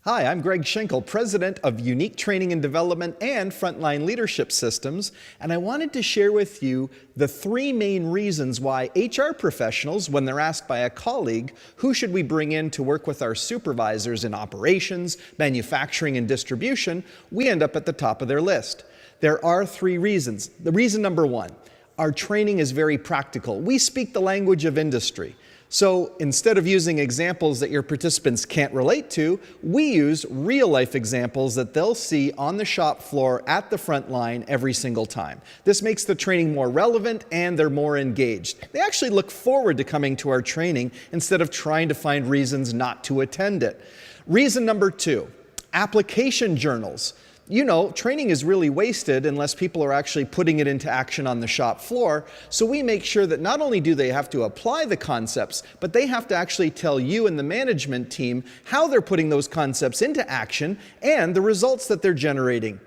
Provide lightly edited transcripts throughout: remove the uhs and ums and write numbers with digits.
Hi, I'm Greg Schenkel, President of Unique Training and Development and Frontline Leadership Systems, and I wanted to share with you the three main reasons why HR professionals, when they're asked by a colleague, who should we bring in to work with our supervisors in operations, manufacturing, and distribution, we end up at the top of their list. There are three reasons. The reason number one, our training is very practical. We speak the language of industry. So instead of using examples that your participants can't relate to, we use real-life examples that they'll see on the shop floor at the front line every single time. This makes the training more relevant and they're more engaged. They actually look forward to coming to our training instead of trying to find reasons not to attend it. Reason number two, application journals. You know, training is really wasted unless people are actually putting it into action on the shop floor. So we make sure that not only do they have to apply the concepts, but they have to actually tell you and the management team how they're putting those concepts into action and the results that they're generating.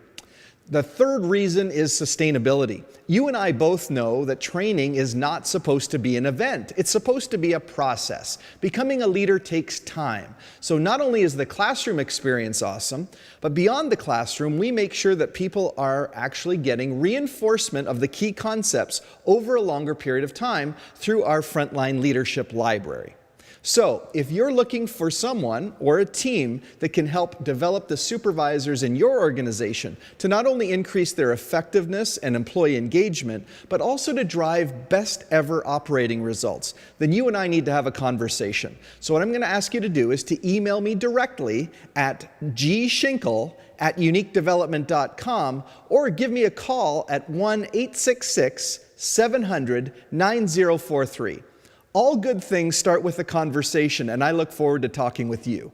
The third reason is sustainability. You and I both know that training is not supposed to be an event. It's supposed to be a process. Becoming a leader takes time. So not only is the classroom experience awesome, but beyond the classroom, we make sure that people are actually getting reinforcement of the key concepts over a longer period of time through our Frontline Leadership Library. So, if you're looking for someone or a team that can help develop the supervisors in your organization to not only increase their effectiveness and employee engagement, but also to drive best ever operating results, then you and I need to have a conversation. So what I'm going to ask you to do is to email me directly at gschenkel@uniquedevelopment.com or give me a call at 1-866-700-9043. All good things start with a conversation, and I look forward to talking with you.